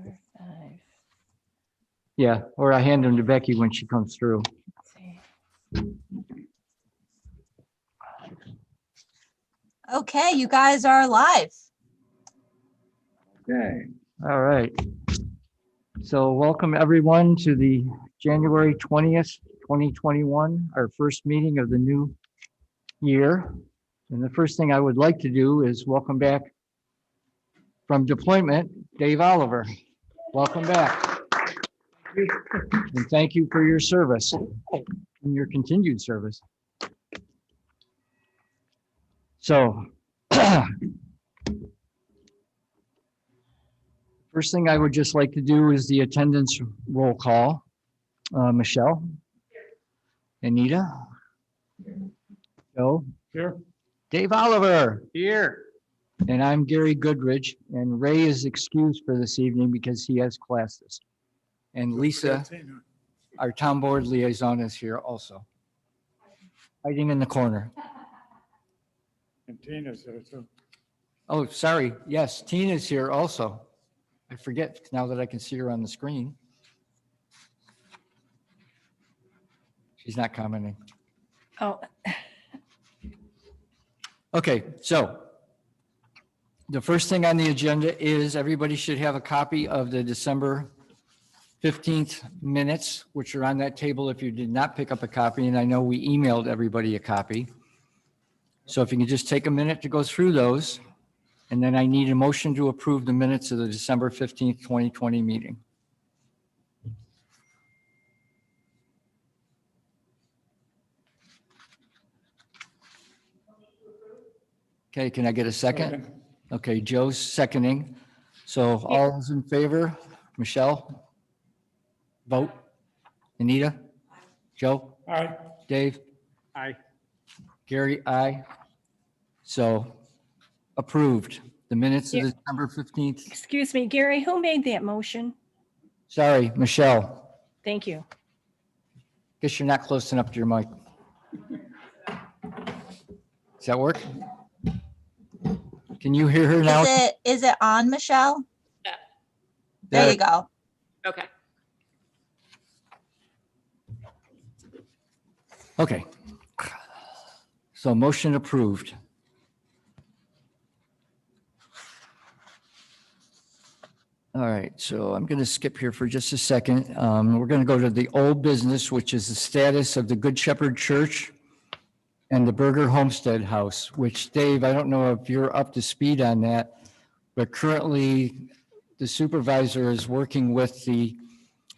4, 5. Yeah, or I hand them to Becky when she comes through. Let's see. Okay, you guys are live. Okay. All right. So welcome everyone to the January 20th, 2021, our first meeting of the new year. And the first thing I would like to do is welcome back from deployment, Dave Oliver. Welcome back. And thank you for your service and your continued service. So first thing I would just like to do is the attendance roll call. Michelle? Anita? Joe? Here. Dave Oliver? Here. And I'm Gary Goodridge, and Ray is excused for this evening because he has classes. And Lisa, our town board liaison, is here also. Hiding in the corner. And Tina's there too. Oh, sorry. Yes, Tina's here also. I forget now that I can see her on the screen. She's not commenting. Oh, Okay, so the first thing on the agenda is everybody should have a copy of the December 15th minutes, which are on that table if you did not pick up a copy, and I know we emailed everybody a copy. So if you can just take a minute to go through those, and then I need a motion to approve the minutes of the December 15th, 2020 meeting. Okay, can I get a second? Okay, Joe's seconding. So all those in favor, Michelle? Vote. Anita? Joe? Aye. Dave? Aye. Gary? Aye. So approved. The minutes of Yeah. December 15th. excuse me, Gary, who made that motion? Sorry, Michelle. Thank you. Guess you're not close enough to your mic. Does that work? Can you hear her now? Is it on, Michelle? There you go. Okay. Okay. So motion approved. All right, so I'm going to skip here for just a second. We're going to go to the old business, which is the status of the Good Shepherd Church and the Berger Homestead House, which Dave, I don't know if you're up to speed on that, but currently the supervisor is working with the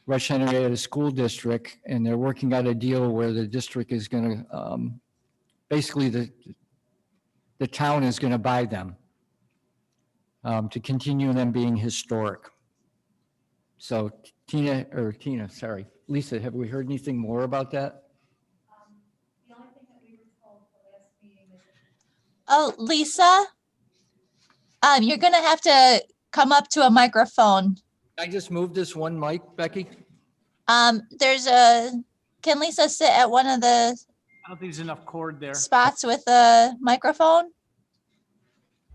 Rush Henrietta School District, and they're working out a deal where the district is going to, basically the town is going to buy them to continue them being historic. So Lisa, have we heard anything more about that? The only thing that we were told the last meeting is Oh, Lisa? You're gonna have to come up to a microphone. I just moved this one mic, Becky. Can Lisa sit at one of the I don't think there's enough cord there. spots with a microphone?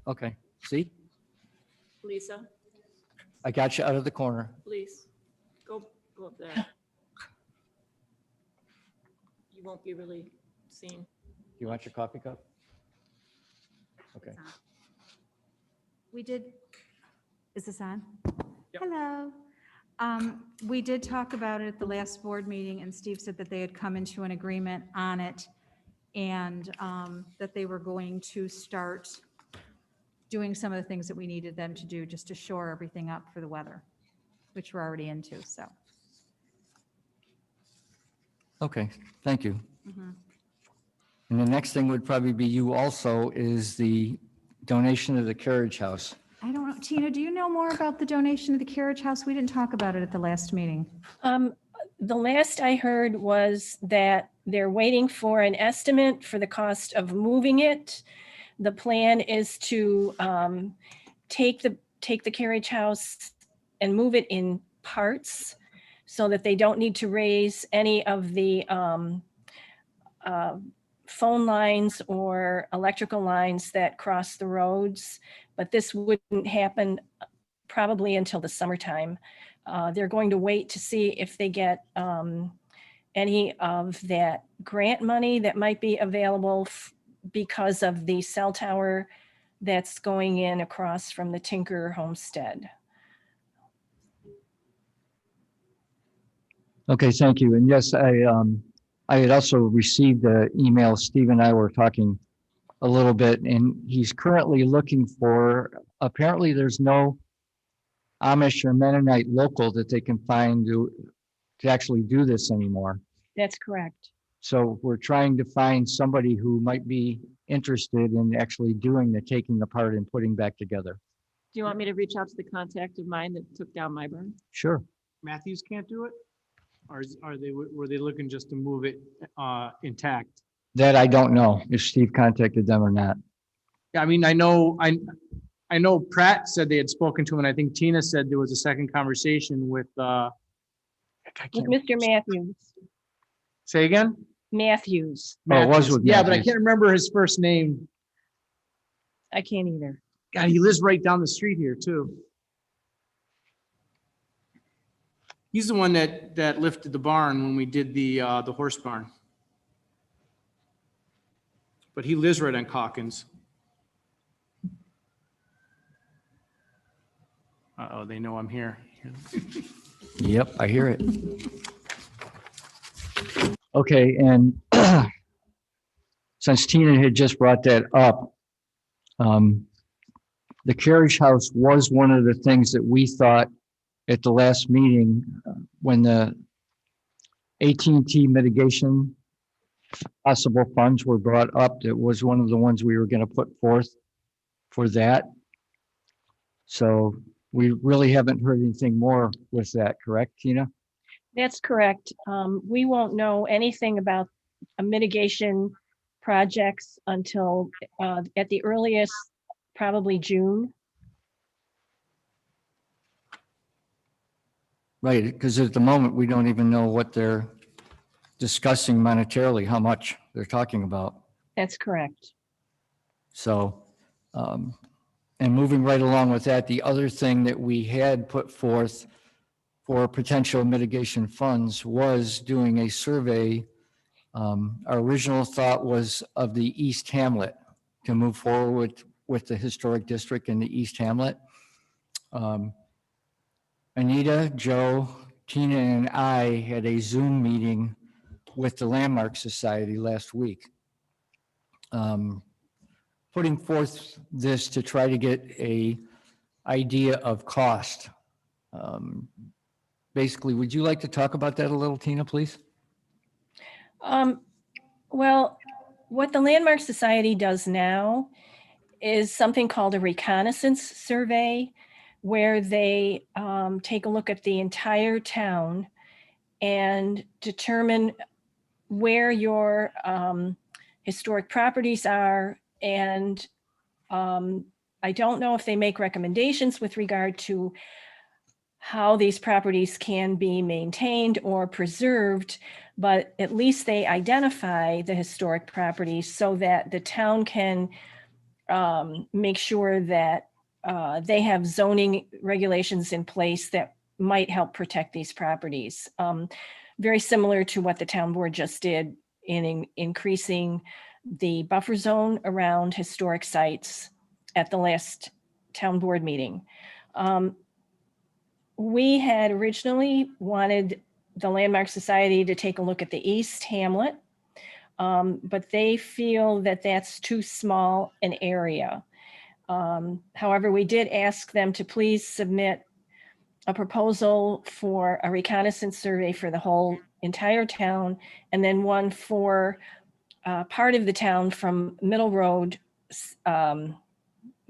Okay, see, Lisa, I got you out of the corner. please, go up there. You won't be really seen. You want your coffee cup? Okay. we did, is this on? Yep. Hello. We did talk about it at the last board meeting, and Steve said that they had come into an agreement on it and that they were going to start doing some of the things that we needed them to do just to shore everything up for the weather, which we're already into, so. Okay, thank you. Mhm. And the next thing would probably be you also is the donation of the carriage house. I don't know, Tina, do you know more about the donation of the carriage house? We didn't talk about it at the last meeting. The last I heard was that they're waiting for an estimate for the cost of moving it. The plan is to take the carriage house and move it in parts so that they don't need to raise any of the phone lines or electrical lines that cross the roads. But this wouldn't happen probably until the summertime. They're going to wait to see if they get any of that grant money that might be available because of the cell tower that's going in across from the Tinker homestead. Okay, thank you. And yes, I had also received the email. Steve and I were talking a little bit, and he's currently looking for, apparently there's no Amish or Mennonite local that they can find to actually do this anymore. That's correct. So we're trying to find somebody who might be interested in actually doing the taking apart and putting back together. Do you want me to reach out to the contact of mine that took down my barn? Sure. Matthews can't do it? Or were they looking just to move it intact? That I don't know if Steve contacted them or not. Yeah, I mean, I know Pratt said they had spoken to him, and I think Tina said there was a second conversation with, I With can't- Mr. Matthews. say again? Matthews. Oh, it was with Yeah, but I Matthews. can't remember his first name. I can't either. God, he lives right down the street here too. He's the one that lifted the barn when we did the horse barn. But he lives right on Calkins. Uh-oh, they know I'm here. Yep, I hear it. Okay, and since Tina had just brought that up, the carriage house was one of the things that we thought at the last meeting, when the AT&T mitigation possible funds were brought up, that was one of the ones we were going to put forth for that. So we really haven't heard anything more with that, correct, Tina? That's correct. We won't know anything about mitigation projects until at the earliest, probably June. Right, because at the moment, we don't even know what they're discussing monetarily, how much they're talking about. That's correct. So, and moving right along with that, the other thing that we had put forth for potential mitigation funds was doing a survey. Our original thought was of the East Hamlet, to move forward with the historic district in the East Hamlet. Anita, Joe, Tina, and I had a Zoom meeting with the Landmark Society last week. Putting forth this to try to get a idea of cost. Basically, would you like to talk about that a little, Tina, please? Well, what the Landmark Society does now is something called a reconnaissance survey, where they take a look at the entire town and determine where your historic properties are. And I don't know if they make recommendations with regard to how these properties can be maintained or preserved, but at least they identify the historic properties so that the town can make sure that they have zoning regulations in place that might help protect these properties. Very similar to what the town board just did in increasing the buffer zone around historic sites at the last town board meeting. We had originally wanted the Landmark Society to take a look at the East Hamlet, but they feel that that's too small an area. However, we did ask them to please submit a proposal for a reconnaissance survey for the whole entire town, and then one for part of the town from Middle Road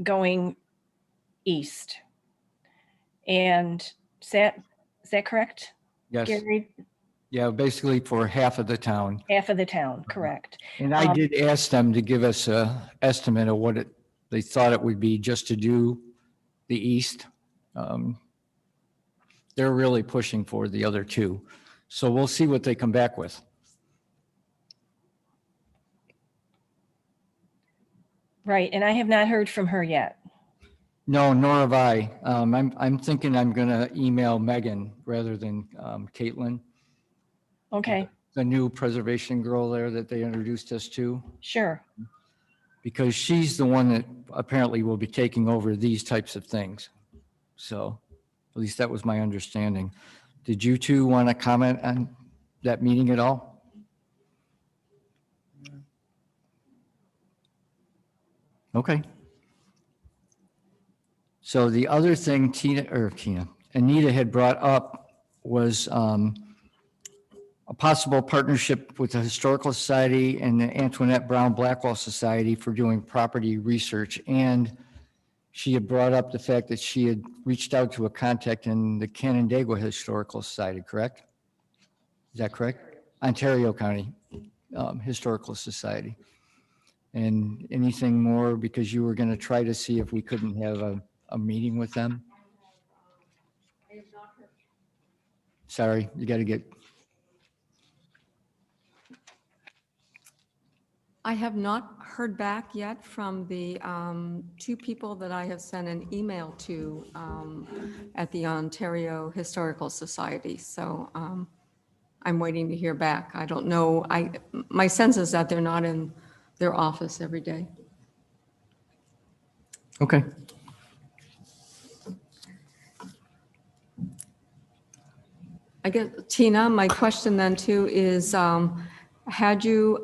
going east. And is that correct, Yes, Gary? yeah, basically for half of the town. Half of the town, correct. And I did ask them to give us an estimate of what they thought it would be just to do the east. They're really pushing for the other two. So we'll see what they come back with. Right, and I have not heard from her yet. No, nor have I. I'm thinking I'm going to email Megan rather than Caitlin, Okay, the new preservation girl there that they introduced us to, sure. because she's the one that apparently will be taking over these types of things. So at least that was my understanding. Did you two want to comment on that meeting at all? Okay. So the other thing Anita had brought up was a possible partnership with the Historical Society and the Antoinette Brown Blackwell Society for doing property research. And she had brought up the fact that she had reached out to a contact in the Canandaigua Historical Society, correct? Is that correct? Ontario County Historical Society. And anything more, because you were going to try to see if we couldn't have a meeting with them? Sorry, you got to get, I have not heard back yet from the two people that I have sent an email to at the Ontario Historical Society. So I'm waiting to hear back. I don't know. My sense is that they're not in their office every day. okay. I guess, Tina, my question then too is, had you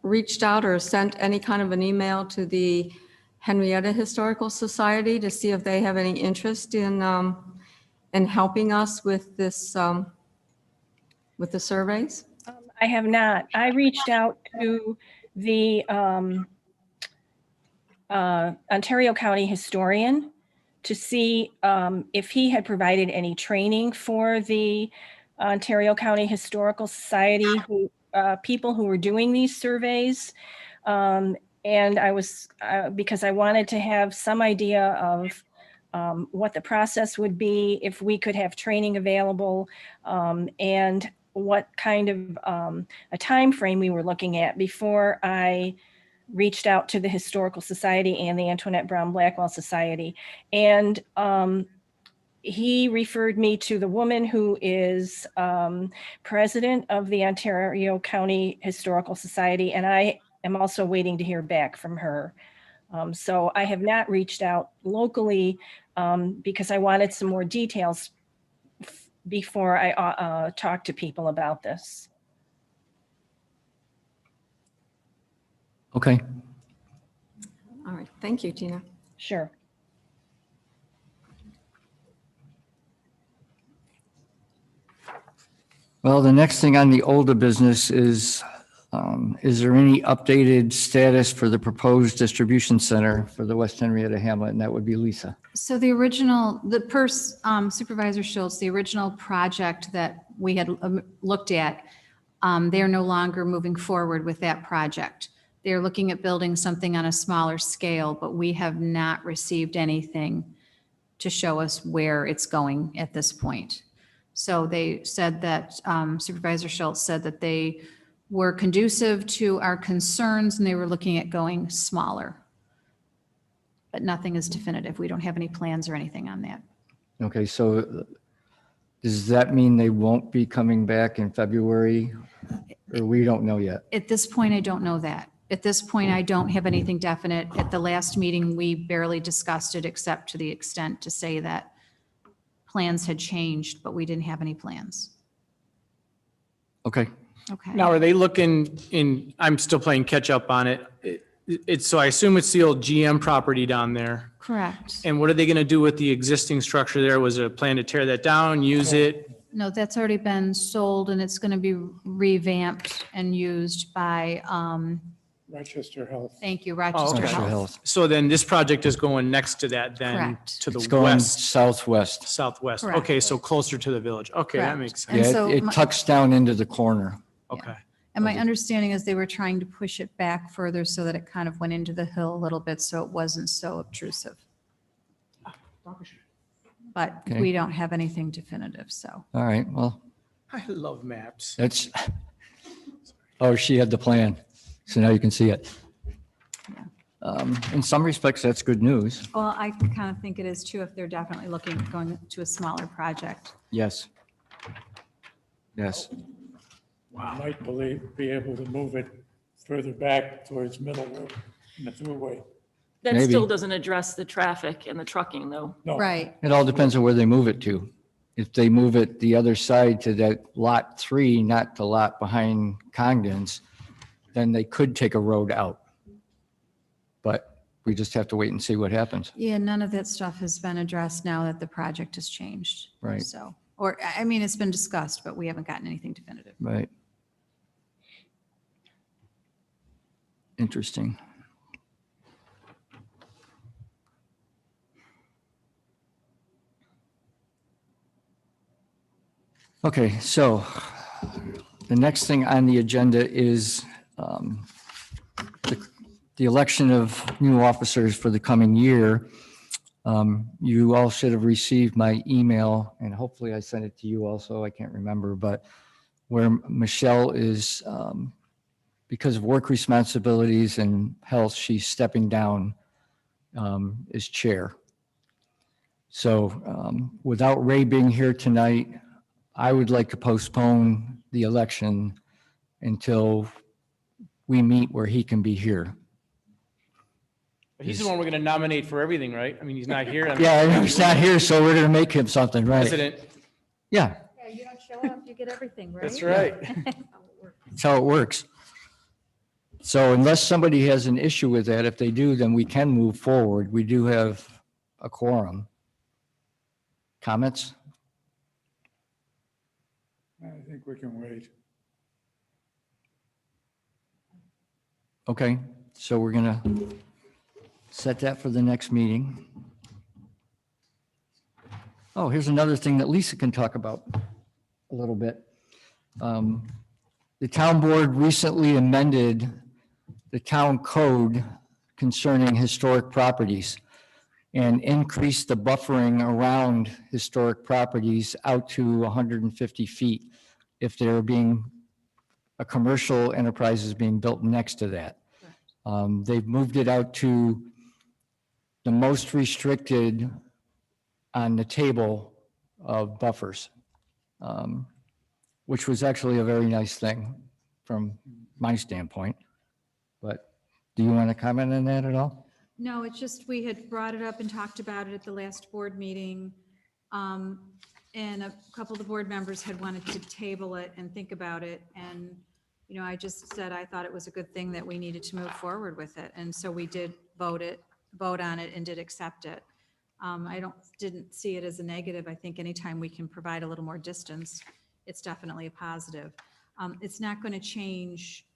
reached out or sent any kind of an email to the Henrietta Historical Society to see if they have any interest in helping us with this, with the surveys? I have not. I reached out to the Ontario County historian to see if he had provided any training for the Ontario County Historical Society, people who were doing these surveys. And I was, because I wanted to have some idea of what the process would be, if we could have training available, and what kind of a time frame we were looking at before I reached out to the Historical Society and the Antoinette Brown Blackwell Society. And he referred me to the woman who is president of the Ontario County Historical Society, and I am also waiting to hear back from her. So I have not reached out locally because I wanted some more details before I talk to people about this. Okay. All right, thank you, Tina. Sure. Well, the next thing on the older business is there any updated status for the proposed distribution center for the West Henrietta Hamlet? And that would be Lisa. So per Supervisor Schultz, the original project that we had looked at, they're no longer moving forward with that project. They're looking at building something on a smaller scale, but we have not received anything to show us where it's going at this point. So they said that, Supervisor Schultz said that they were conducive to our concerns and they were looking at going smaller. But nothing is definitive. We don't have any plans or anything on that. Okay, so does that mean they won't be coming back in February? Or we don't know yet? At this point, I don't know that. At this point, I don't have anything definite. At the last meeting, we barely discussed it except to the extent to say that plans had changed, but we didn't have any plans. Okay, Okay. Now, are they looking in, I'm still playing catch up on it. It's, so I assume it's the old GM property down there. Correct. And what are they going to do with the existing structure there? Was there a plan to tear that down, use it? No, that's already been sold and it's going to be revamped and used by, Rochester Health. thank you, Rochester okay. Rochester Health. Health. So then this project is going next to that then, Correct. to the It's going west, southwest. southwest. Correct. Okay, so closer to the village. Okay, that Correct. makes And sense. Yeah, so it my- tucks down into the corner. Okay. And my understanding is they were trying to push it back further so that it kind of went into the hill a little bit, so it wasn't so obtrusive. But Okay. we don't have anything definitive, so. All right, well, I love maps. that's, oh, she had the plan. So now you can see it. In some respects, that's good news. Well, I kind of think it is too, if they're definitely looking at going to a smaller project. Yes. Yes. Might be able to move it further back towards Middlewood in the throughway. That Maybe. still doesn't address the traffic and the trucking, though. No, Right. It all depends on where they move it to. If they move it the other side to that lot 3, not the lot behind Congdon's, then they could take a road out. But we just have to wait and see what happens. Yeah, none of that stuff has been addressed now that the project has changed. Right. So, or, I mean, it's been discussed, but we haven't gotten anything definitive. Right. Interesting. Okay, so the next thing on the agenda is the election of new officers for the coming year. You all should have received my email, and hopefully I sent it to you also, I can't remember, but where Michelle is, because of work responsibilities and health, she's stepping down as chair. So without Ray being here tonight, I would like to postpone the election until we meet where he can be here. But he's the one we're going to nominate for everything, right? I mean, he's not here. I mean, Yeah, I know he's not here, so we're gonna make him something, right? President. Yeah, Yeah, you don't show up, you get everything, right? That's right. that's how it works. So unless somebody has an issue with that, if they do, then we can move forward. We do have a quorum. Comments? I think we can wait. Okay, so we're gonna set that for the next meeting. Oh, here's another thing that Lisa can talk about a little bit. The town board recently amended the town code concerning historic properties and increased the buffering around historic properties out to 150 feet if they're being, a commercial enterprise is being built next to that. They've moved it out to the most restricted on the table of buffers, which was actually a very nice thing from my standpoint. But do you want to comment on that at all? No, it's just, we had brought it up and talked about it at the last board meeting. And a couple of the board members had wanted to table it and think about it. And, you know, I just said I thought it was a good thing that we needed to move forward with it. And so we did vote on it and did accept it. Didn't see it as a negative. I think anytime we can provide a little more distance, it's definitely a positive. It's not going to change,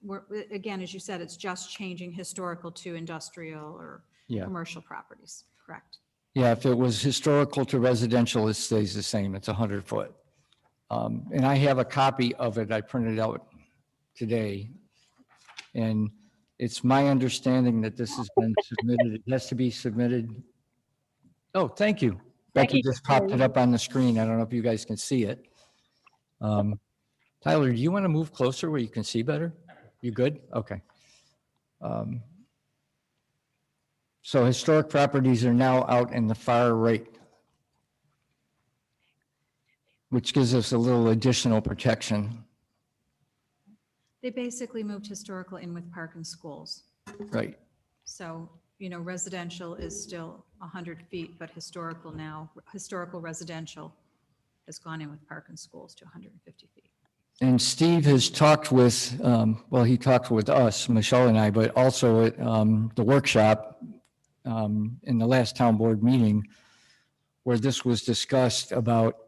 again, as you said, it's just changing historical to industrial or Yeah. commercial properties, correct? Yeah, if it was historical to residential, it stays the same. It's 100 foot. And I have a copy of it. I printed out today. And it's my understanding that this has been submitted. It has to be submitted. Oh, thank you. Becky just popped it up on the screen. I don't know if you guys can see it. Tyler, do you want to move closer where you can see better? You good? Okay. So historic properties are now out in the far right, which gives us a little additional protection, They basically moved historical in with park and schools. right? So, you know, residential is still 100 feet, but historical residential has gone in with park and schools to 150 feet. And Steve has talked with, well, he talked with us, Michelle and I, but also at the workshop in the last town board meeting where this was discussed about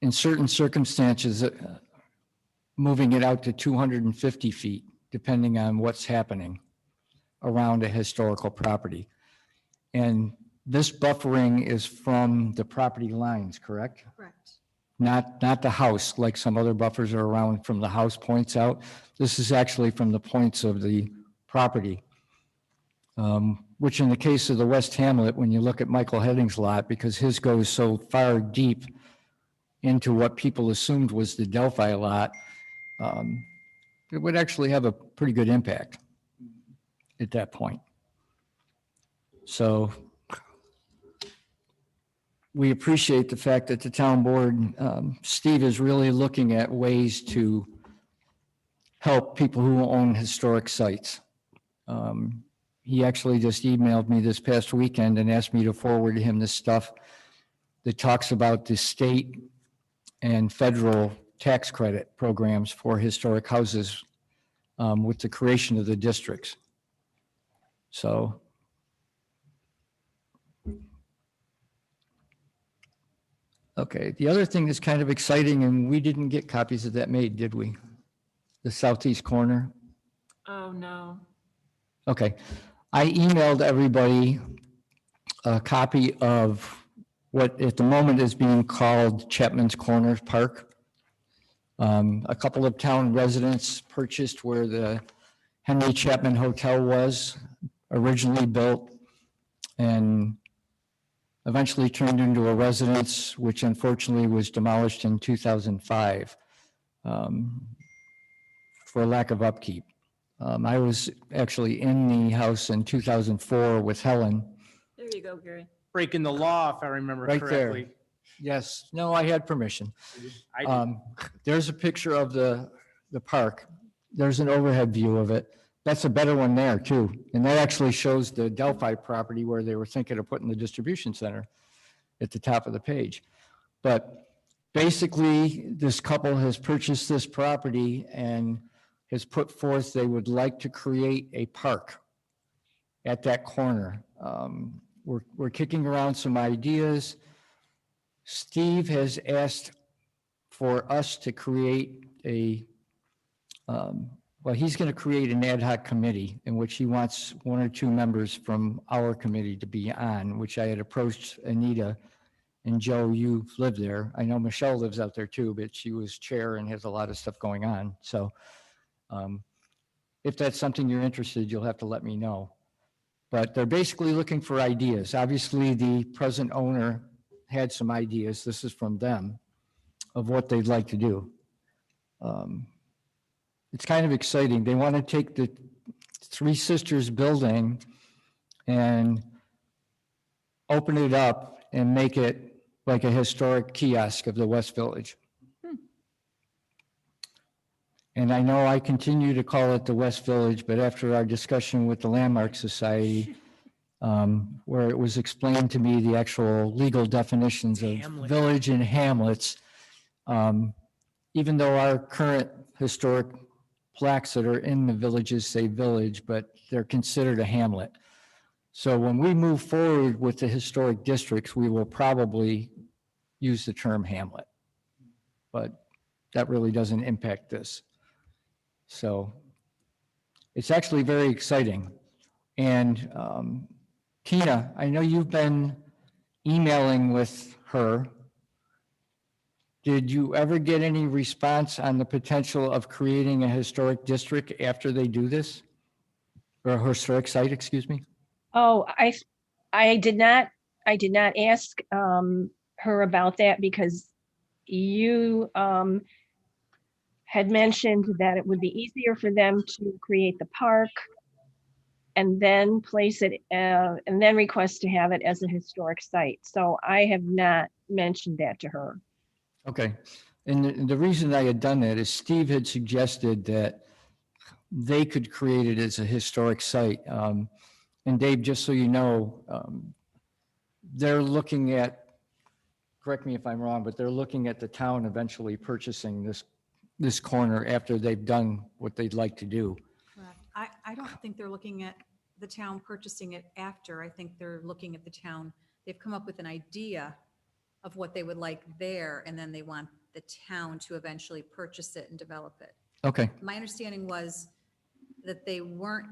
in certain circumstances, moving it out to 250 feet, depending on what's happening around a historical property. And this buffering is from the property lines, correct? Correct. Not the house, like some other buffers are around from the house points out. This is actually from the points of the property. Which in the case of the West Hamlet, when you look at Michael Hedding's lot, because his goes so far deep into what people assumed was the Delphi lot, it would actually have a pretty good impact. at that point. So we appreciate the fact that the town board, Steve is really looking at ways to help people who own historic sites. He actually just emailed me this past weekend and asked me to forward him this stuff that talks about the state and federal tax credit programs for historic houses with the creation of the districts. So okay, the other thing that's kind of exciting, and we didn't get copies of that made, did we? The southeast corner. Oh, no. Okay, I emailed everybody a copy of what at the moment is being called Chapman's Corner Park. A couple of town residents purchased where the Henry Chapman Hotel was originally built and eventually turned into a residence, which unfortunately was demolished in 2005 for lack of upkeep. I was actually in the house in 2004 with Helen. There you go, Gary. Breaking the law, if I remember Right there. correctly. Yes, no, I had permission. I did. There's a picture of the park. There's an overhead view of it. That's a better one there too. And that actually shows the Delphi property where they were thinking of putting the distribution center at the top of the page. But basically, this couple has purchased this property and has put forth they would like to create a park at that corner. We're kicking around some ideas. Steve has asked for us to create a, well, he's going to create an ad hoc committee in which he wants one or two members from our committee to be on, which I had approached Anita. And Joe, you've lived there. I know Michelle lives out there too, but she was chair and has a lot of stuff going on. So if that's something you're interested, you'll have to let me know. But they're basically looking for ideas. Obviously, the present owner had some ideas. This is from them of what they'd like to do. It's kind of exciting. They want to take the Three Sisters building and open it up and make it like a historic kiosk of the West Village. And I know I continue to call it the West Village, but after our discussion with the Landmark Society, where it was explained to me the actual legal definitions of Hamlet. village and hamlets, even though our current historic plaques that are in the villages say village, but they're considered a hamlet. So when we move forward with the historic districts, we will probably use the term hamlet. But that really doesn't impact this. So it's actually very exciting. And Tina, I know you've been emailing with her. Did you ever get any response on the potential of creating a historic district after they do this? Or a historic site, excuse me? Oh, I did not ask her about that because you had mentioned that it would be easier for them to create the park and then place it and then request to have it as a historic site. So I have not mentioned that to her. Okay. And the reason I had done that is Steve had suggested that they could create it as a historic site. And Dave, just so you know, they're looking at, correct me if I'm wrong, but they're looking at the town eventually purchasing this corner after they've done what they'd like to do. Correct. I don't think they're looking at the town purchasing it after. I think they're looking at the town. They've come up with an idea of what they would like there, and then they want the town to eventually purchase it and develop it. Okay, My understanding was that they weren't,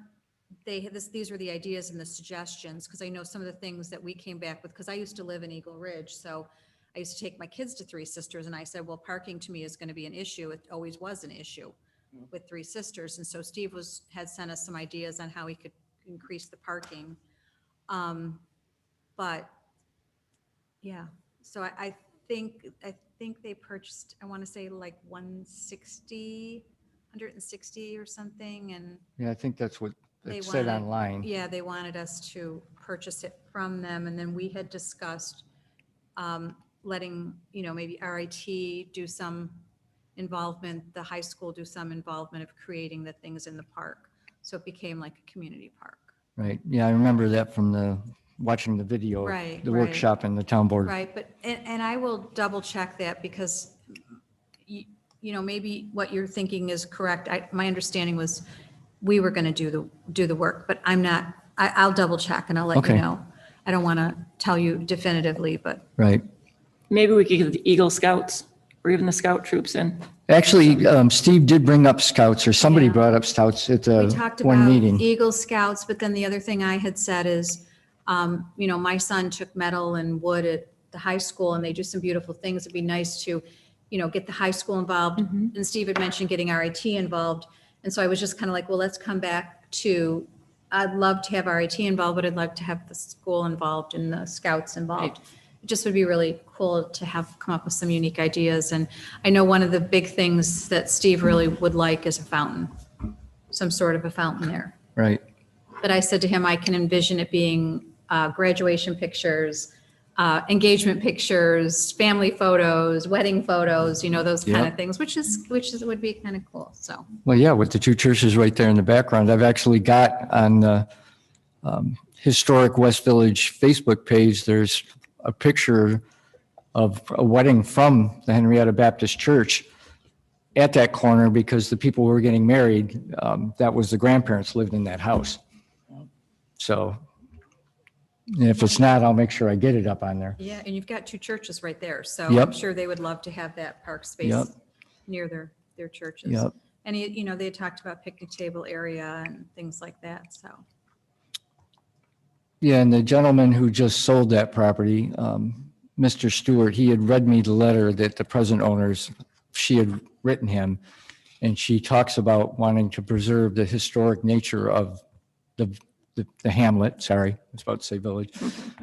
these were the ideas and the suggestions, because I know some of the things that we came back with, because I used to live in Eagle Ridge, so I used to take my kids to Three Sisters, and I said, well, parking to me is going to be an issue. It always was an issue with Three Sisters, and so Steve had sent us some ideas on how he could increase the parking. But, yeah, so I think they purchased, I want to say like 160 or something, and yeah, I think that's what They that said wanted- online. Yeah, they wanted us to purchase it from them, and then we had discussed letting, maybe RIT do some involvement, the high school do some involvement of creating the things in the park. So it became like a community park. Right, yeah, I remember that from watching the video, of Right, the right. workshop in the town board. Right, but, and I will double check that because, maybe what you're thinking is correct. My understanding was we were going to do the work, but I'm not, I'll double check and I'll let you Okay. know. I don't want to tell you definitively, but Right. Maybe we could get the Eagle Scouts or even the scout troops in. Actually, Steve did bring up scouts, or somebody Yeah. brought up scouts at we talked one about meeting. Eagle Scouts, but then the other thing I had said is, my son took metal and wood at the high school and they do some beautiful things. It'd be nice to, get the high school involved. And Steve had mentioned getting RIT involved. And so I was just kind of like, well, let's come back to, I'd love to have RIT involved, but I'd like to have the school involved and the scouts involved. It just would be really cool to come up with some unique ideas. And I know one of the big things that Steve really would like is a fountain, some sort of a fountain there. Right, But I said to him, I can envision it being graduation pictures, engagement pictures, family photos, wedding photos, those kind Yep. of things, which would be kind of cool. So, well, yeah, with the two churches right there in the background. I've actually got on the Historic West Village Facebook page, there's a picture of a wedding from the Henrietta Baptist Church at that corner, because the people who were getting married, that was the grandparents lived in that house. So if it's not, I'll make sure I get it up on there. yeah, and you've got two churches right there. So Yep. I'm sure they would love to have that park space Yep. near their churches. Yep. And, they had talked about picnic table area and things like that. So, Yeah, and the gentleman who just sold that property, Mr. Stewart, he had read me the letter that the present owners, she had written him, and she talks about wanting to preserve the historic nature of the hamlet, sorry, I was about to say village,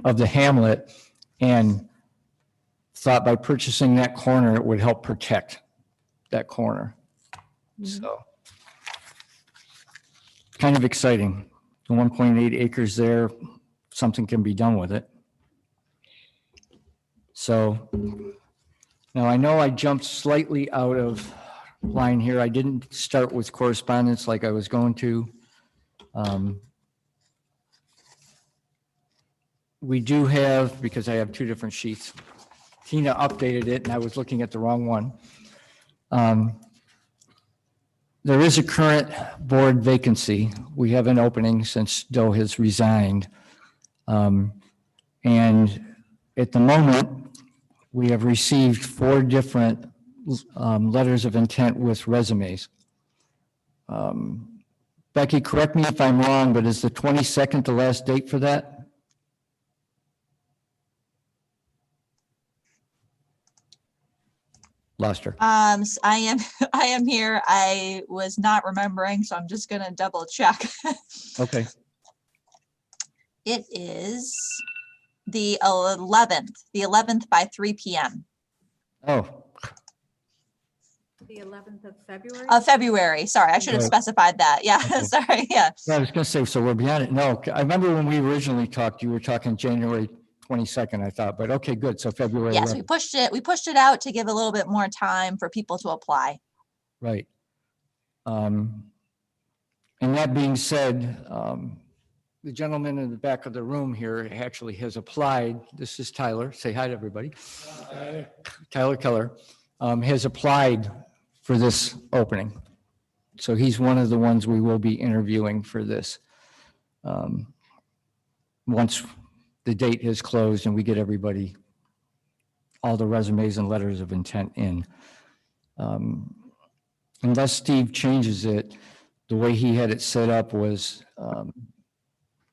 of the hamlet, and thought by purchasing that corner, it would help protect that corner. So, kind of exciting. The 1.8 acres there, something can be done with it. So now I know I jumped slightly out of line here. I didn't start with correspondence like I was going to. We do have, because I have two different sheets, Tina updated it and I was looking at the wrong one. There is a current board vacancy. We have an opening since Doe has resigned. And at the moment, we have received 4 different letters of intent with resumes. Becky, correct me if I'm wrong, but is the 22nd the last date for that? Lost her. So I am here. I was not remembering, so I'm just gonna double check. Okay. It is the 11th by 3 p.m. Oh, the 11th of February? of February. Sorry, I should have Right. specified that. Yeah, Okay. sorry. Yeah. I was going to say, so we're beyond it. No, I remember when we originally talked, you were talking January 22nd, I thought, but okay, good. So February Yes, 11th. we pushed it out to give a little bit more time for people to apply. Right. And that being said, the gentleman in the back of the room here actually has applied. This is Tyler. Say hi to everybody. Tyler Keller has applied for this opening. So he's one of the ones we will be interviewing for this. Once the date is closed and we get everybody, all the resumes and letters of intent in. Unless Steve changes it, the way he had it set up was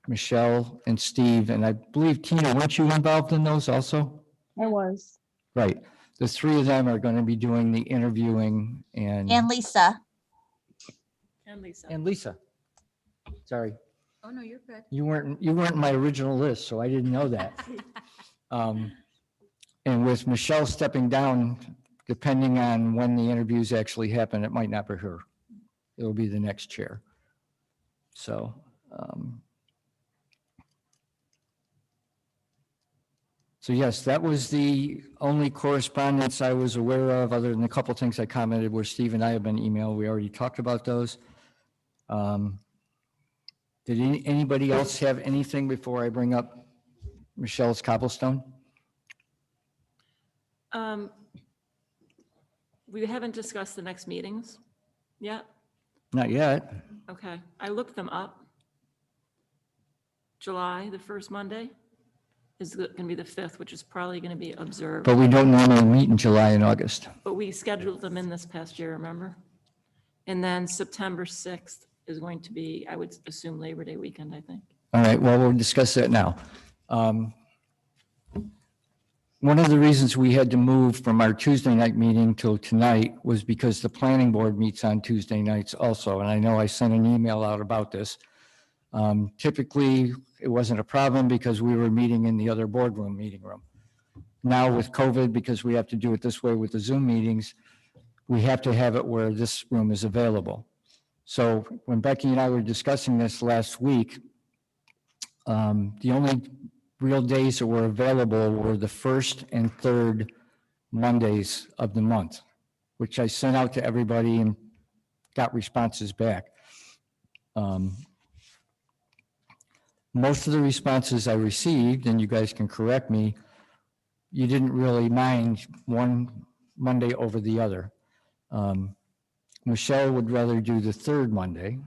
Michelle and Steve, and I believe Tina, weren't you involved in those also? I was. Right. The 3 of them are going to be doing the interviewing and Lisa. And Lisa. Lisa. Sorry, Oh, no, you're good. you weren't in my original list, so I didn't know that. And with Michelle stepping down, depending on when the interviews actually happen, it might not be her. It'll be the next chair. So So yes, that was the only correspondence I was aware of, other than a couple things I commented where Steve and I have been emailed. We already talked about those. Did anybody else have anything before I bring up Michelle's cobblestone? We haven't discussed the next meetings yet. Not yet. Okay, I looked them up. July, the first Monday, is going to be the 5th, which is probably going to be observed. But we don't normally meet in July and August. But we scheduled them in this past year, remember? And then September 6th is going to be, I would assume, Labor Day weekend, I think. All right, well, we'll discuss that now. One of the reasons we had to move from our Tuesday night meeting till tonight was because the planning board meets on Tuesday nights also. And I know I sent an email out about this. Typically, it wasn't a problem because we were meeting in the other boardroom meeting room. Now with COVID, because we have to do it this way with the Zoom meetings, we have to have it where this room is available. So when Becky and I were discussing this last week, the only real days that were available were the first and third Mondays of the month, which I sent out to everybody and got responses back. Most of the responses I received, and you guys can correct me, you didn't really mind one Monday over the other. Michelle would rather do the third Monday.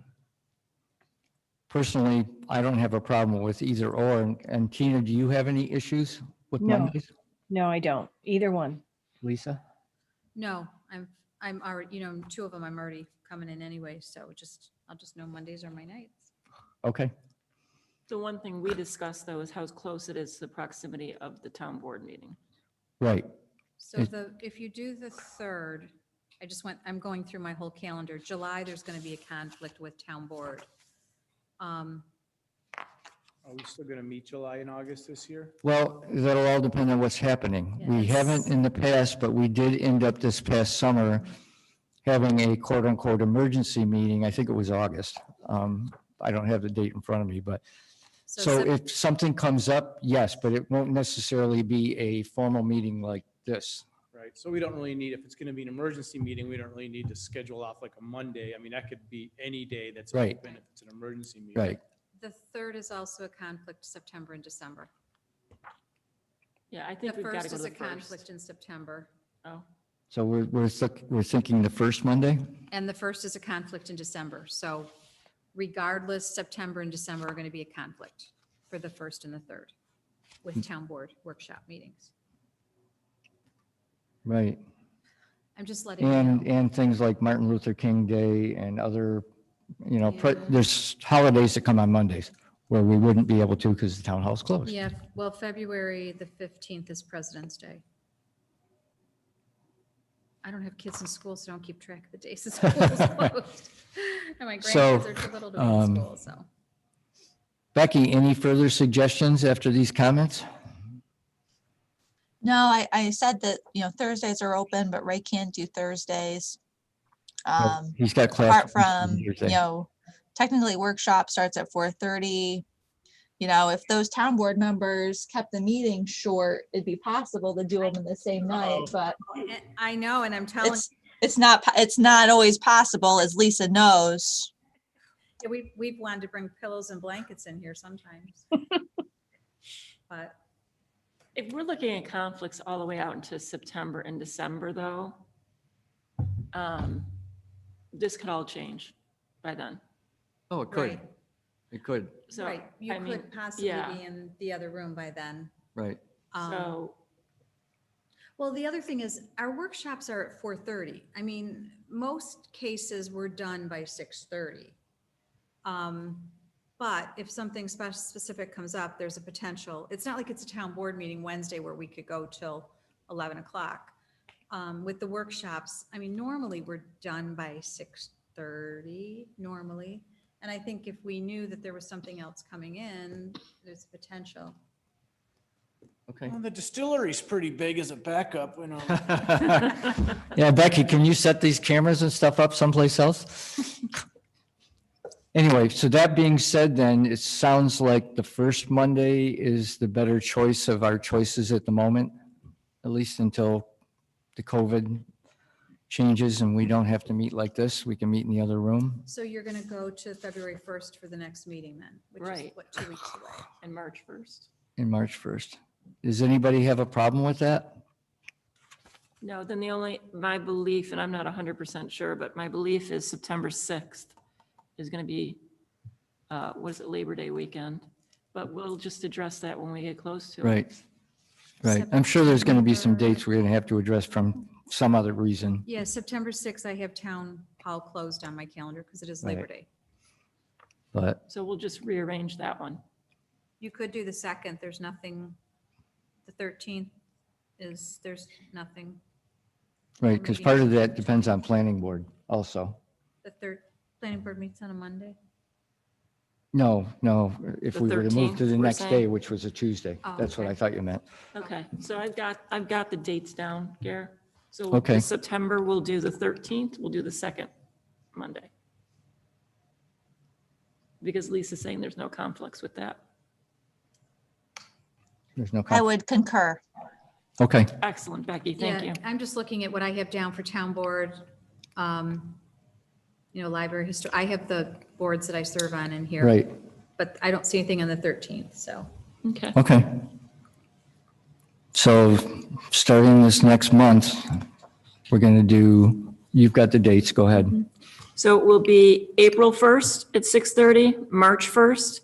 Personally, I don't have a problem with either or. And Tina, do you have any issues with No. Mondays? No, I don't. Either one. Lisa? No, I'm already, two of them I'm already coming in anyway, so I'll just know Mondays are my nights. Okay. The one thing we discussed, though, is how close it is to the proximity of the town board meeting. Right. So if you do the 3rd, I'm going through my whole calendar. July, there's going to be a conflict with town board. Are we still going to meet July and August this year? Well, that'll all depend on what's happening. We Yes. haven't in the past, but we did end up this past summer having a quote unquote emergency meeting. I think it was August. I don't have the date in front of me, but so if something comes up, yes, but it won't necessarily be a formal meeting like this. Right, so we don't really need, if it's going to be an emergency meeting, we don't really need to schedule off like a Monday. I mean, that could be any day that's Right. open if it's an emergency meeting. Right. The 3rd is also a conflict September and December. Yeah, I The think we've got to 1st go is to a the first. conflict in September, Oh, So we're thinking the first Monday? and the 1st is a conflict in December. So regardless, September and December are going to be a conflict for the 1st and the 3rd with town board workshop meetings. Right. I'm just letting you know. And things like Martin Luther King Day and other, Yeah. there's holidays that come on Mondays where we wouldn't be able to because the town hall's closed. Yeah, well, February the 15th is President's Day. I don't have kids in school, so I don't keep track of the days the school is closed. And my So, grandkids are too little to be in school, so. Becky, any further suggestions after these comments? No, I said that, Thursdays are open, but Ray can't do Thursdays. He's got class. Apart from, technically workshop starts at 4:30. If those town board members kept the meeting short, it'd be possible to do them in the same night, but I know, and I'm telling, it's not always possible, as Lisa knows. we've wanted to bring pillows and blankets in here sometimes. But if we're looking at conflicts all the way out into September and December, though, this could all change by then. Oh, it Right. It could, So, right, you I mean, could possibly yeah. be in the other room by then. right. So, Well, the other thing is, our workshops are at 4:30. I mean, most cases were done by 6:30. But if something specific comes up, there's a potential. It's not like it's a town board meeting Wednesday where we could go till 11 o'clock. With the workshops, I mean, normally we're done by 6:30, normally. And I think if we knew that there was something else coming in, there's potential. Okay. Well, the distillery's pretty big as a backup, Yeah, Becky, can you set these cameras and stuff up someplace else? Anyway, so that being said, then it sounds like the first Monday is the better choice of our choices at the moment, at least until the COVID changes and we don't have to meet like this. We can meet in the other room. So you're going to go to February 1st for the next meeting then, which is Right. what, 2 weeks away? And March 1st. In March 1st. Does anybody have a problem with that? No, then my belief, and I'm not 100% sure, but my belief is September 6th is going to be, what is it, Labor Day weekend? But we'll just address that when we get close to it. Right. Right. I'm sure there's going to be some dates we're going to have to address from some other reason. Yeah, September 6th, I have town hall closed on my calendar because it is Labor Right. Day. But So we'll just rearrange that one. You could do the 2nd, there's nothing, the 13th there's nothing. right, because part of that depends on planning board also. The third, planning board meets on a Monday. No, if The we were to move to 13th, the we're next day, saying? which was a Tuesday. Oh, That's what okay. I thought you meant. Okay, so I've got the dates down, Gare. So Okay. for September, we'll do the 13th, we'll do the second Monday. Because Lisa's saying there's no conflicts with that. There's no. I would concur. Okay, Excellent, Becky, thank Yeah, you. I'm just looking at what I have down for town board. Library history, I have the boards that I serve on in here. right, But I don't see anything on the 13th, so. Okay, okay. So starting this next month, we're going to do, you've got the dates, go ahead. so it will be April 1st at 6:30, March 1st.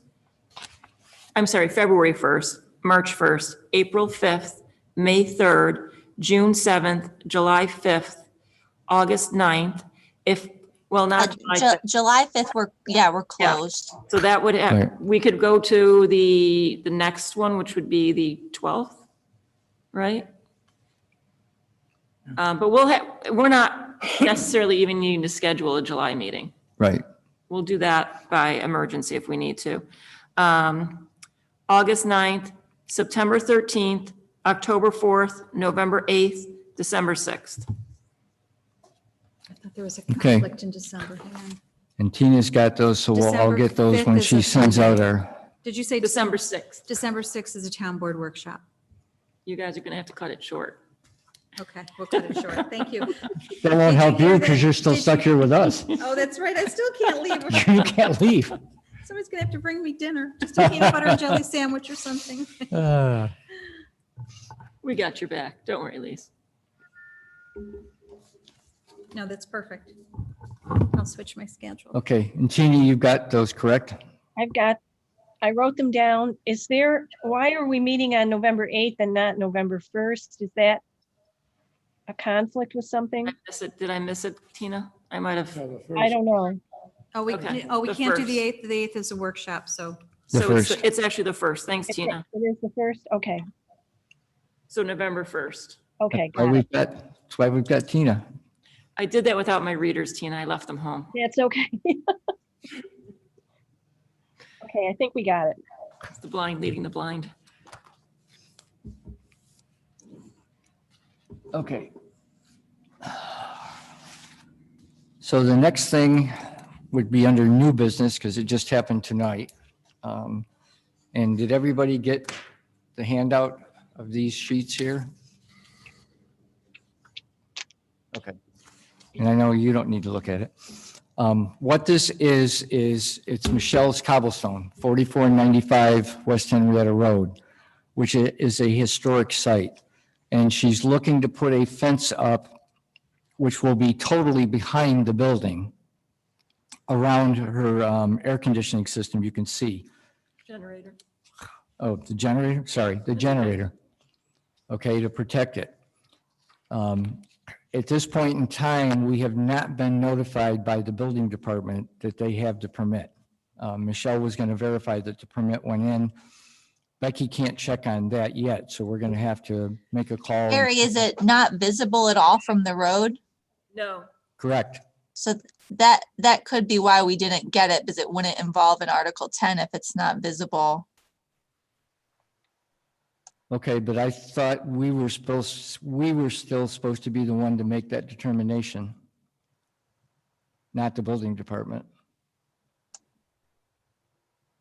I'm sorry, February 1st, March 1st, April 5th, May 3rd, June 7th, July 5th, August 9th. Not July 5th. July 5th, we're closed. So that would have, Right. we could go to the next one, which would be the 12th, right? But we're not necessarily even needing to schedule a July meeting. Right, We'll do that by emergency if we need to. August 9th, September 13th, October 4th, November 8th, December 6th. I thought there was a Okay. conflict in December. Hang on. and Tina's got those, so we'll all December get those 5th when is she a sends out Sunday. our, Did you say December 6th. December 6th is a town board workshop? You guys are going to have to cut it short. Okay, we'll cut it short. Thank you. that won't help hear you that? because you're still Did stuck you- here with us. Oh, that's right. I still can't leave. You can't leave. Somebody's gonna have to bring me dinner, just a peanut butter and jelly sandwich or something. We got your back. Don't worry, Lise. No, that's perfect. I'll switch my schedule. Okay, and Tina, you've got those, correct? I wrote them down. Why are we meeting on November 8th and not November 1st? Is that a conflict with something? Did I miss it, Tina? I might have. So the I first, don't know. Oh, we Okay, can't the do the first. 8th. The 8th is a workshop, so. The So first. it's actually the first. Thanks, It Tina. is the first? Okay, So November 1st. okay, Why got it. we've got, that's why we've got Tina. I did that without my readers, Tina. I left them home. That's okay. Okay, I think we got it. It's the blind leading the blind. Okay. So the next thing would be under new business because it just happened tonight. And did everybody get the handout of these sheets here? Okay. And I know you don't need to look at it. What this is it's Michelle's Cobblestone, 4495 West Henrietta Road, which is a historic site. And she's looking to put a fence up, which will be totally behind the building, around her air conditioning system, you can see. Generator. Oh, the generator, sorry, the generator. Okay, to protect it. At this point in time, we have not been notified by the building department that they have the permit. Michelle was going to verify that the permit went in. Becky can't check on that yet, so we're going to have to make a call. Gary, is it not visible at all from the road? No. Correct. So that could be why we didn't get it, because it wouldn't involve an Article 10 if it's not visible. Okay, but I thought we were still supposed to be the one to make that determination, not the building department.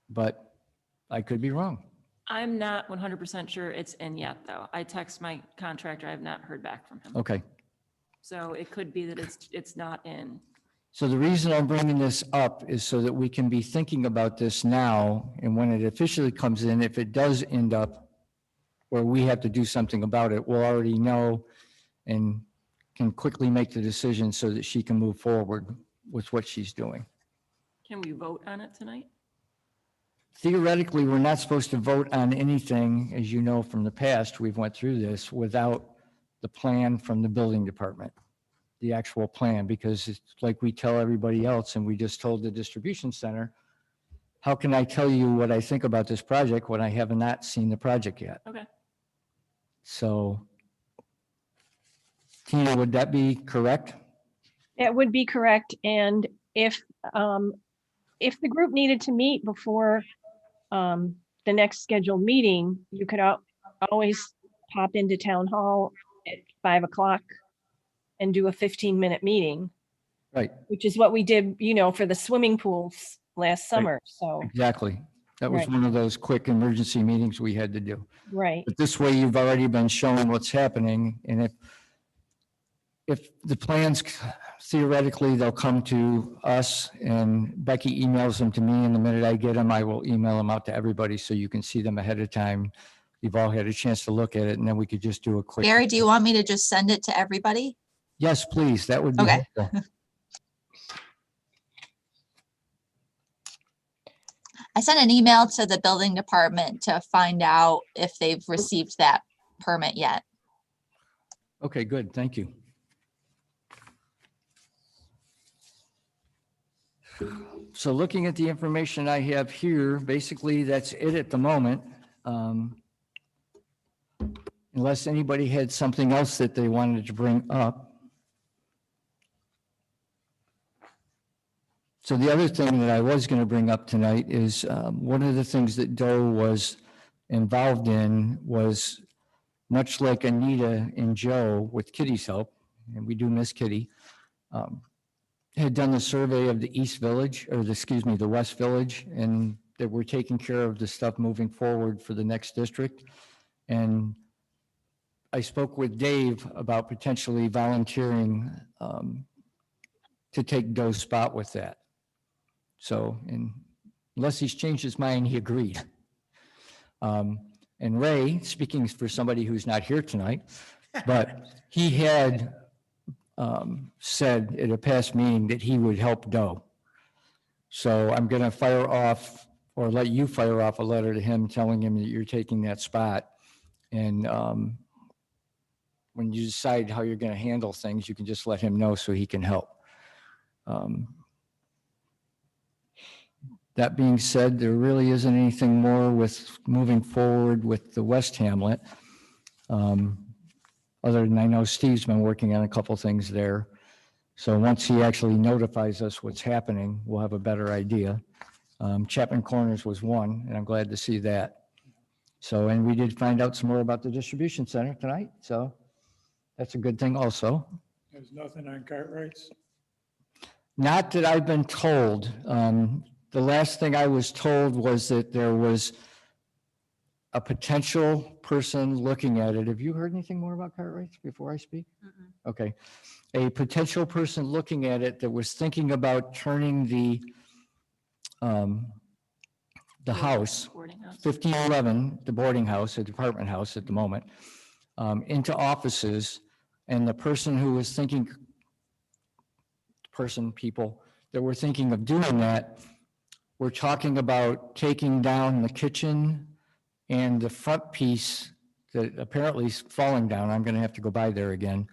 but I could be wrong. I'm not 100% sure it's in yet, though. I text my contractor. I have not heard back from him. Okay. So it could be that it's not in. So the reason I'm bringing this up is so that we can be thinking about this now, and when it officially comes in, if it does end up where we have to do something about it, we'll already know and can quickly make the decision so that she can move forward with what she's doing. Can we vote on it tonight? Theoretically, we're not supposed to vote on anything, as you know from the past, we've went through this, without the plan from the building department, the actual plan, because it's like we tell everybody else, and we just told the distribution center, how can I tell you what I think about this project when I have not seen the project yet? Okay. So, Tina, would that be correct? That would be correct. And if the group needed to meet before the next scheduled meeting, you could always pop into town hall at 5 o'clock and do a 15-minute meeting, Right, which is what we did, for the swimming pools last summer. So, exactly. That was Right. one of those quick emergency meetings we had to do. right. But this way, you've already been shown what's happening, and if the plans, theoretically, they'll come to us, and Becky emails them to me, and the minute I get them, I will email them out to everybody, so you can see them ahead of time. You've all had a chance to look at it, and then we could just do a quick. Barry, do you want me to just send it to everybody? Yes, please, that would be Okay. helpful. I sent an email to the building department to find out if they've received that permit yet. Okay, good, thank you. So looking at the information I have here, basically, that's it at the moment. Unless anybody had something else that they wanted to bring up. So the other thing that I was going to bring up tonight is one of the things that Doe was involved in was, much like Anita and Joe with Kitty's help, and we do miss Kitty, had done the survey of the East Village, or the West Village, and that we're taking care of the stuff moving forward for the next district. And I spoke with Dave about potentially volunteering to take Doe's spot with that. So, and unless he's changed his mind, he agreed. And Ray, speaking for somebody who's not here tonight, but he had said at a past meeting that he would help Doe. So I'm going to fire off, or let you fire off a letter to him telling him that you're taking that spot. And when you decide how you're going to handle things, you can just let him know so he can help. That being said, there really isn't anything more with moving forward with the West Hamlet. Other than I know Steve's been working on a couple things there. So once he actually notifies us what's happening, we'll have a better idea. Chapman Corners was one, and I'm glad to see that. So, and we did find out some more about the distribution center tonight, so that's a good thing also. There's nothing on Cartwright's. Not that I've been told. The last thing I was told was that there was a potential person looking at it. Have you heard anything more about Cartwright's before I speak? Okay. A potential person looking at it that was thinking about turning the house, Boarding house. 1511, the boarding house, the apartment house at the moment, into offices. And the person who was thinking, people that were thinking of doing that, we're talking about taking down the kitchen and the front piece that apparently is falling down. I'm going to have to go by there again.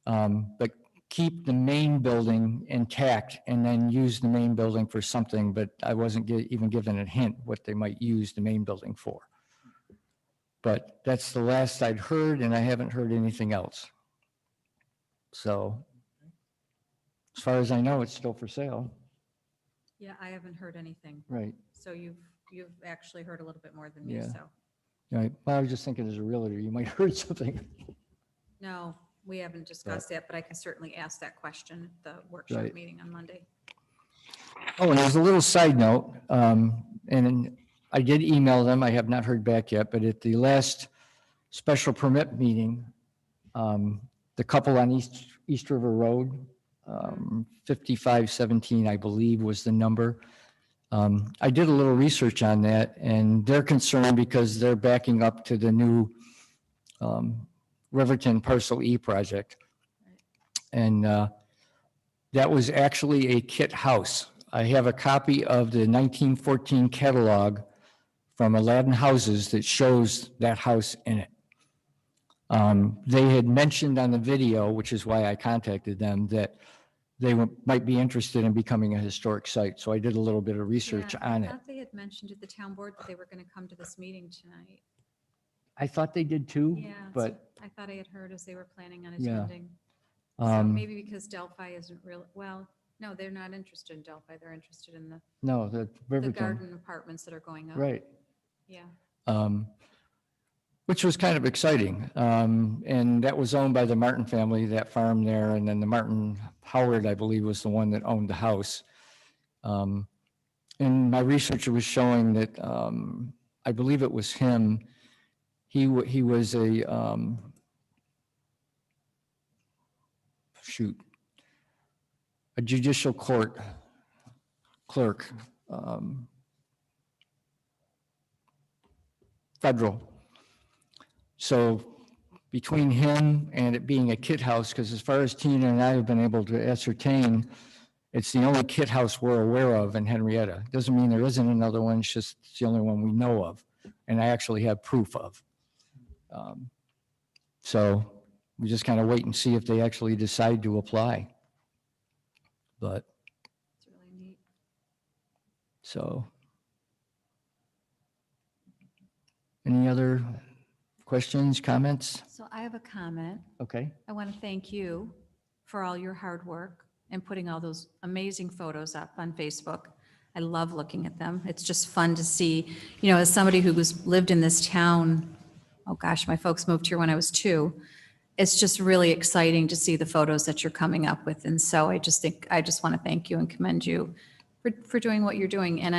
But keep the main building intact and then use the main building for something, but I wasn't even given a hint what they might use the main building for. But that's the last I'd heard, and I haven't heard anything else. So as far as I know, it's still for sale. Yeah, I haven't heard anything. Right. So you've actually heard a little bit more than me, Yeah. so. Right. Well, I was just thinking as a realtor, you might have heard something. No, we haven't discussed that, but I can certainly ask that question at the workshop Right. meeting on Monday. Oh, and there's a little side note, and I did email them. I have not heard back yet, but at the last special permit meeting, the couple on East River Road, 5517, I believe was the number. I did a little research on that, and they're concerned because they're backing up to the new Riverton Parcel E project. And that was actually a kit house. I have a copy of the 1914 catalog from Aladdin Houses that shows that house in it. They had mentioned on the video, which is why I contacted them, that they might be interested in becoming a historic site. So I did a little bit of research Yeah, on I it. thought they had mentioned at the town board that they were going to come to this meeting tonight. I thought they did too, Yeah, so but I thought I had heard as they were planning on Yeah. attending. So um, maybe because Delphi isn't real, well, no, they're not interested in Delphi. They're interested in no, the the Riverton, garden apartments that are going up. right. Yeah. Which was kind of exciting. And that was owned by the Martin family, that farm there. And then the Martin Howard, I believe, was the one that owned the house. And my research was showing that, I believe it was him. He was a, a judicial court clerk, federal. So between him and it being a kit house, because as far as Tina and I have been able to ascertain, it's the only kit house we're aware of in Henrietta. Doesn't mean there isn't another one, it's just it's the only one we know of, and I actually have proof of. So we just kind of wait and see if they actually decide to apply. But, It's really neat. so. Any other questions, comments? So I have a comment. Okay. I want to thank you for all your hard work and putting all those amazing photos up on Facebook. I love looking at them. It's just fun to see, as somebody who's lived in this town, oh gosh, my folks moved here when I was 2. It's just really exciting to see the photos that you're coming up with. And so I just want to thank you and commend you for doing what you're doing. And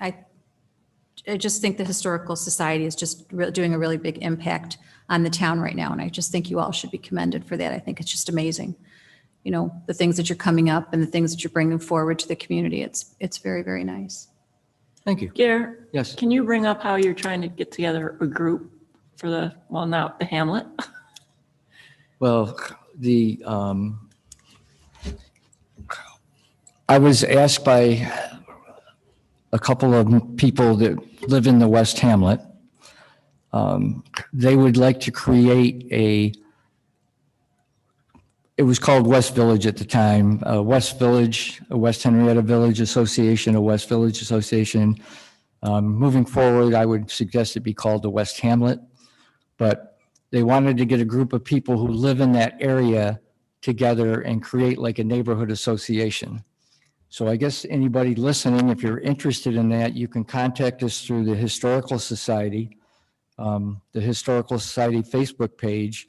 I just think the Historical Society is just doing a really big impact on the town right now. And I just think you all should be commended for that. I think it's just amazing. The things that you're coming up and the things that you're bringing forward to the community. It's very, very nice. Thank you. Gare, Yes. can you bring up how you're trying to get together a group for the Hamlet? Well, I was asked by a couple of people that live in the West Hamlet. They would like to create it was called West Village at the time, West Village, a West Henrietta Village Association, a West Village Association. Moving forward, I would suggest it be called the West Hamlet, but they wanted to get a group of people who live in that area together and create like a neighborhood association. So I guess anybody listening, if you're interested in that, you can contact us through the Historical Society, the Historical Society Facebook page,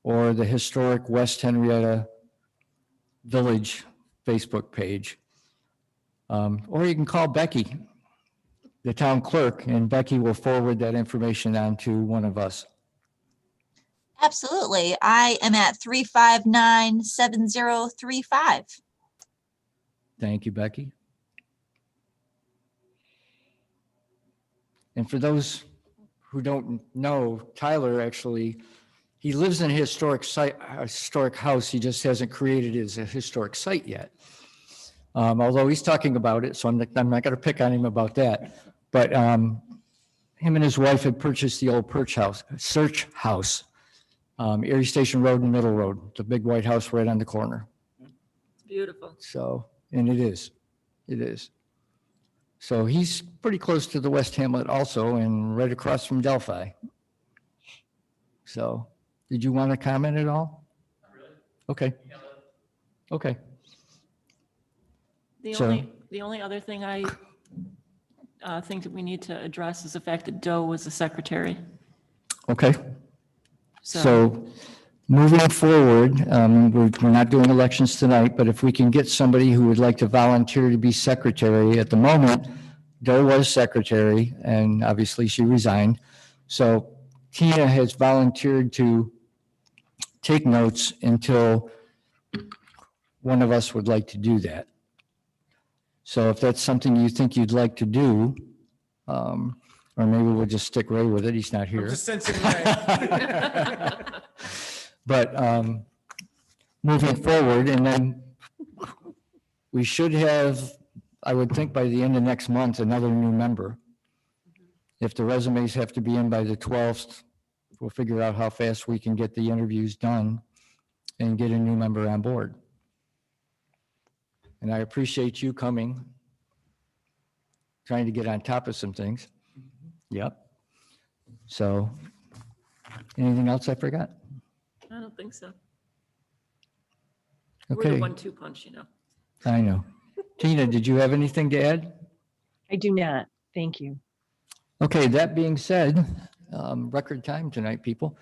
or the Historic West Henrietta Village Facebook page. Or you can call Becky, the town clerk, and Becky will forward that information on to one of us. Absolutely. I am at 359-7035. Thank you, Becky. And for those who don't know, Tyler actually, he lives in a historic house. He just hasn't created it as a historic site yet. Although he's talking about it, so I'm not going to pick on him about that. But him and his wife had purchased the old Search House, Erie Station Road and Middle Road, the big white house right on the corner. It's beautiful. So, and it is. So he's pretty close to the West Hamlet also, and right across from Delphi. So, did you want to comment at all? Not really. Okay. Okay. So- The only other thing I think that we need to address is the fact that Doe was the secretary. Okay. So moving forward, we're not doing elections tonight, but if we can get somebody who would like to volunteer to be secretary, at the moment, Doe was secretary, and obviously she resigned. So Tina has volunteered to take notes until one of us would like to do that. So if that's something you think you'd like to do, or maybe we'll just stick Ray with it, he's not here. Just sensing Ray. But moving forward, and then we should have, I would think by the end of next month, another new member. If the resumes have to be in by the 12th, we'll figure out how fast we can get the interviews done and get a new member on board. And I appreciate you coming, trying to get on top of some things. Yep. So, anything else I forgot? I don't think so. We're the Okay, 1-2 punch, you know. I know. Tina, did you have anything to add? I do not. Thank you. Okay, that being said, record time tonight, people.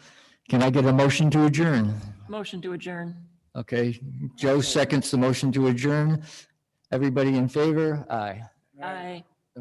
Can I get a motion to adjourn? Motion to adjourn. Okay, Joe seconds the motion to adjourn. Everybody in favor? Aye. Aye.